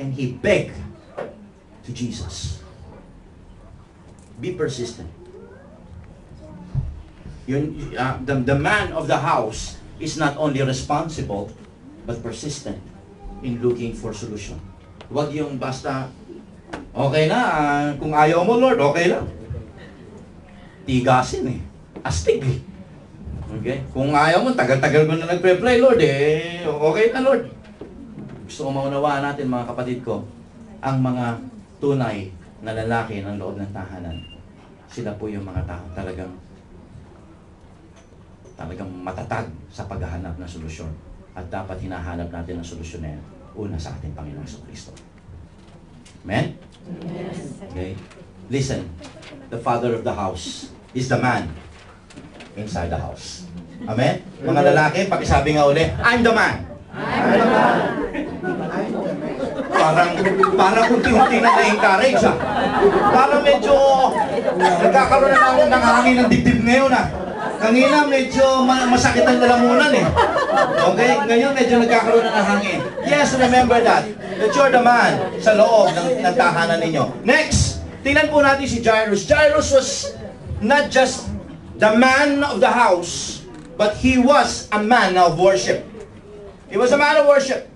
and he begged to Jesus. Be persistent. The man of the house is not only responsible, but persistent in looking for solution. Huwag yung basta, okay na, kung ayaw mo Lord, okay lang. Tigasin eh. Astig eh. Okay? Kung ayaw mo, tagal-tagal mo na nagpre-pray, Lord eh, okay na Lord. Gusto ko maunawaan natin mga kapatid ko, ang mga tunay na lalaki ng loob ng tahanan. Sila po yung mga tao talagang matatag sa paghahanap ng solusyon. At dapat hinahanap natin ang solusyon na yan una sa ating Panginoong Jesucristo. Amen? Yes. Okay? Listen, the father of the house is the man inside the house. Amen? Mga lalaki, pakisabi nga uli, I'm the man. I'm the man. Parang unti-unti na na-encourage ha. Parang medyo nagkakaroon na ng hangin ng dibdib ngayon ha. Kanina medyo masakit ang lalamunan eh. Okay? Ngayon medyo nagkakaroon na ng hangin. Yes, remember that you're the man sa loob ng tahanan ninyo. Next, tingnan po natin si Jairus. Jairus was not just the man of the house, but he was a man of worship. He was a man of worship.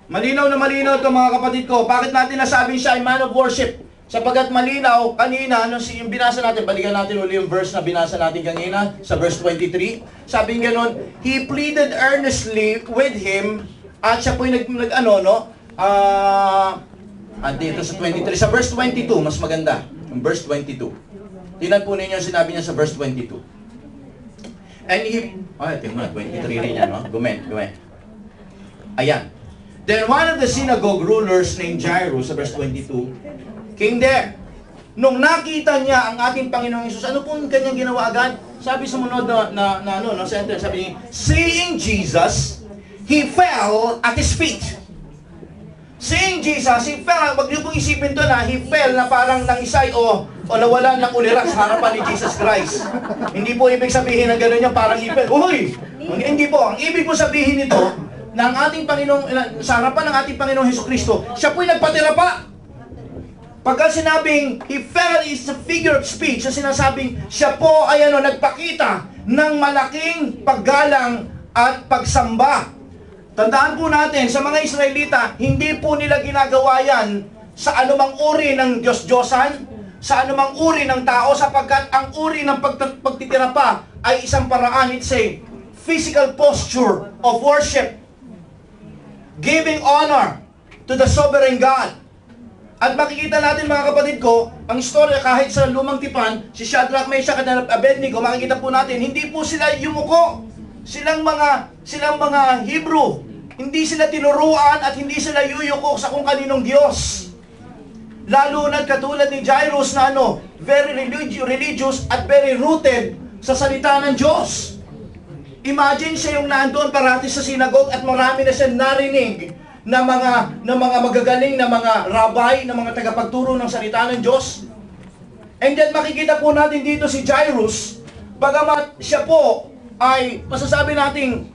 Malinaw na malinaw ito mga kapatid ko. Bakit natin nasabing siya ay man of worship? Sapagkat malinaw, kanina, yung binasa natin, balikan natin uli yung verse na binasa natin kanina, sa verse 23. Sabi nga nun, he pleaded earnestly with him, at siya po'y dito sa 23, sa verse 22, mas maganda, yung verse 22. Tingnan po ninyo yung sinabi niya sa verse 22. And he, tingnan mo, 23 rin yan, no? Gumen. Ayan. Then one of the synagogue rulers named Jairus, sa verse 22, came there. Nung nakita niya ang ating Panginoong Hesus, ano pong kanyang ginawa agad? Sabi sa munod na sentence, sabi niya, seeing Jesus, he fell at his feet. Seeing Jesus, he fell, wag niyo pong isipin to na, he fell na parang nangisay o nawalan ng ulira sa harapan ni Jesus Christ. Hindi po ibig sabihin na gano'n yung parang he fell. Uy! Hindi po. Ang ibig po sabihin nito, na ang ating Panginoong, sa harapan ng ating Panginoong Jesucristo, siya po'y nagpatira pa. Pagka sinabing, he fell is a figure of speech, sa sinasabing, siya po ay nagpakita ng malaking paggalang at pagsamba. Tandaan po natin, sa mga Israelita, hindi po nila ginagawa yan sa anumang uri ng Diyos-Diyosan, sa anumang uri ng tao, sapagkat ang uri ng pagtitira pa ay isang paraan, it's a physical posture of worship, giving honor to the sovereign God. At makikita natin mga kapatid ko, ang istorya kahit sa lumang tipan, si Shadrach, Meshach at Abednego, makikita po natin, hindi po sila yumuko. Silang mga Hebrew. Hindi sila tinuruan at hindi sila yuyuko sa kung kaninong Diyos. Lalo na katulad ni Jairus na very religious at very rooted sa salita ng Diyos. Imagine siya yung nandoon parati sa sinagogue at marami na siya narinig na mga magagaling na mga rabbi, na mga tagapagturo ng salita ng Diyos. And then makikita po natin dito si Jairus, bagamat siya po ay masasabi nating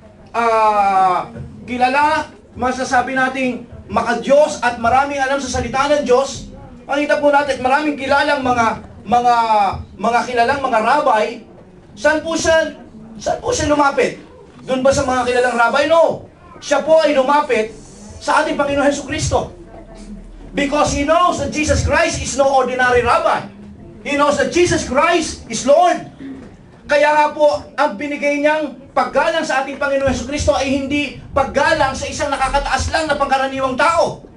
kilala, masasabi nating makadiyos at maraming alam sa salita ng Diyos. Makikita po natin maraming kilalang mga kilalang mga rabbi. Saan po siya lumapit? Doon ba sa mga kilalang rabbi? No. Siya po ay lumapit sa ating Panginoon Jesucristo. Because he knows that Jesus Christ is no ordinary rabbi. He knows that Jesus Christ is Lord. Kaya nga po, ang binigay niyang paggalang sa ating Panginoon Jesucristo ay hindi paggalang sa isang nakakataas lang na pangkaraniwang tao.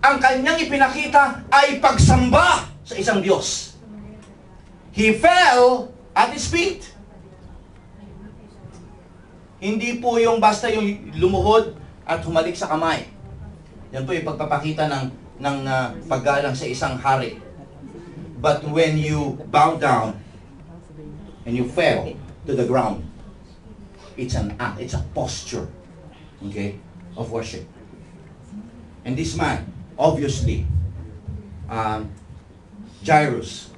Ang kanyang ipinakita ay pagsamba sa isang Diyos. He fell at his feet. Hindi po yung basta yung lumuhod at humalik sa kamay. Yan po yung pagpapakita ng paggalang sa isang hari. But when you bow down and you fell to the ground, it's an act, it's a posture, okay, of worship. And this man, obviously, Jairus,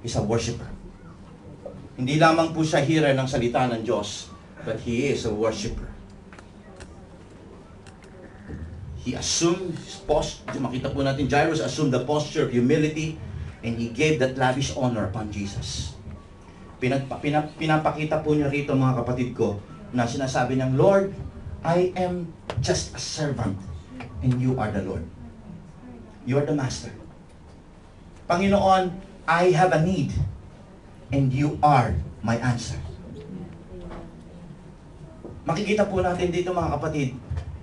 is a worshiper. Hindi lamang po siya hearer ng salita ng Diyos, but he is a worshiper. He assumed his posture. Makita po natin, Jairus assumed the posture of humility and he gave that lavish honor upon Jesus. Pinapakita po niya rito, mga kapatid ko, na sinasabi niyang, Lord, I am just a servant and you are the Lord. You are the Master. Panginoon, I have a need and you are my answer. Makikita po natin dito, mga kapatid,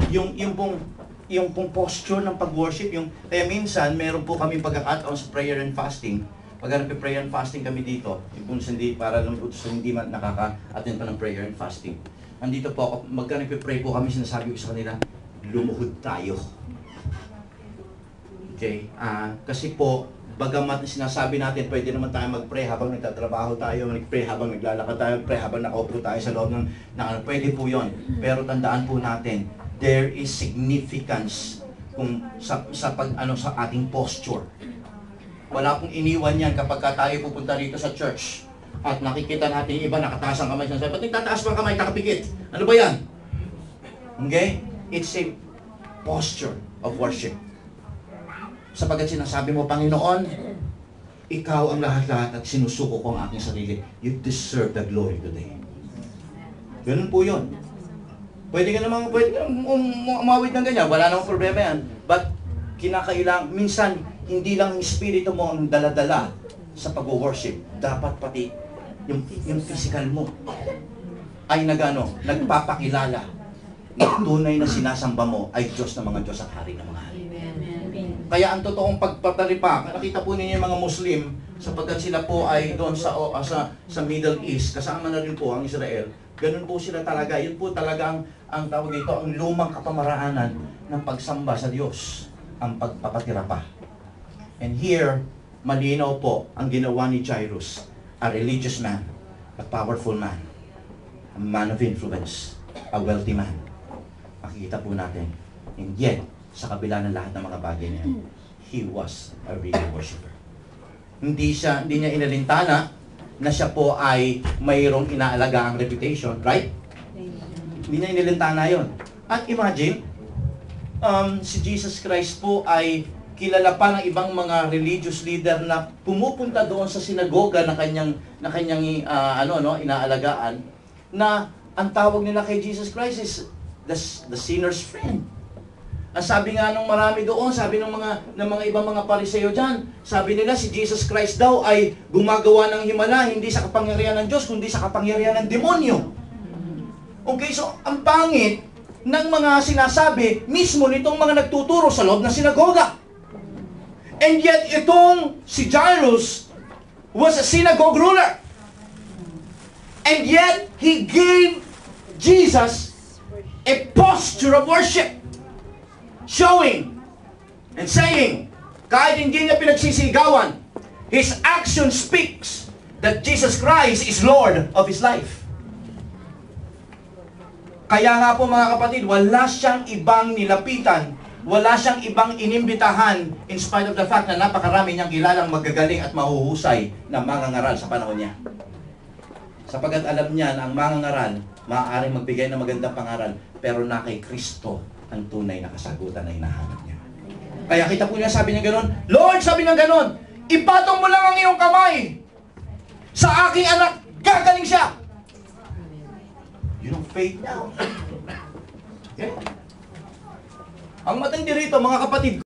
yung pong posture ng pag-worship, kaya minsan meron po kami pagkakataon sa prayer and fasting. Pag nagpe-prayer and fasting kami dito, kung hindi para lang hindi man nakaka-attend pa ng prayer and fasting. Andito po ako, nagpe-pray po kami, sinasabi ko sa kanila, lumuhod tayo. Okay? Kasi po, bagamat sinasabi natin, pwede naman tayo mag-pray habang nagtatrabaho tayo, mag-pray habang naglalakad tayo, pray habang nakaupo tayo sa loob ng pwede po yon. Pero tandaan po natin, there is significance sa ating posture. Wala pong iniwan yan kapag tayo pupunta rito sa church at nakikita natin yung iba nakataas ang kamay. Ba't nagtataas pa ang kamay, nakapikit? Ano ba yan? Okay? It's a posture of worship. Sapagkat sinasabi mo, Panginoon, ikaw ang lahat-lahat at sinusuko ko ang aking sarili. You deserve the glory today. Ganun po yun. Pwede ka namang umawit ng ganyan. Wala namang problema yan. But, kinakailang, minsan, hindi lang yung espiritu mo ang daladala sa pag-worship. Dapat pati yung physical mo ay nagpapakilala na tunay na sinasamba mo ay Diyos ng mga Diyos at Hari ng mga Hari. Kaya ang totoong pagpaparipa, nakita po ninyo yung mga Muslim, sapagkat sila po ay doon sa Middle East, kasama na rin po ang Israel, ganun po sila talaga. Yun po talaga ang tawag dito, ang lumang kapamaraanan ng pagsamba sa Diyos, ang pagpapatirapa. And here, malinaw po ang ginawa ni Jairus, a religious man, a powerful man, a man of influence, a wealthy man. Makikita po natin. And yet, sa kabila ng lahat ng mga bagay niya, he was a real worshiper. Hindi niya inalintana na siya po ay mayroong inaalaga ang reputation, right? Hindi niya inalintana yon. At imagine, si Jesus Christ po ay kilala pa ng ibang mga religious leader na pumupunta doon sa sinagoga na kanyang inaalagaan, na ang tawag nila kay Jesus Christ is the sinner's friend. Ang sabi nga nung marami doon, sabi ng mga ibang mga Pariseo diyan, sabi nila si Jesus Christ daw ay gumagawa ng himala hindi sa kapangyarihan ng Diyos kundi sa kapangyarihan ng demonyo. Okay, so ang pangit ng mga sinasabi mismo nitong mga nagtuturo sa loob ng sinagoga. And yet itong si Jairus was a synagogue ruler. And yet he gave Jesus a posture of worship. Showing and saying, kahit hindi niya pinagsisigawan, his action speaks that Jesus Christ is Lord of his life. Kaya nga po mga kapatid, wala siyang ibang nilapitan, wala siyang ibang inimbitahan in spite of the fact na napakarami niyang kilalang magagaling at mahuhusay na mangangaral sa panahon niya. Sapagkat alam niya na ang mangangaral, maaaring magbigay ng magandang pangaral, pero na kay Kristo ang tunay na kasagutan na hinahanap niya. Kaya kita po niya, sabi niya gano'n, Lord, sabi niya gano'n, ipatong mo lang ang iyong kamay sa aking anak, gagaling siya. Yun ang faith now. Yeah. Ang matindi rito, mga kapatid,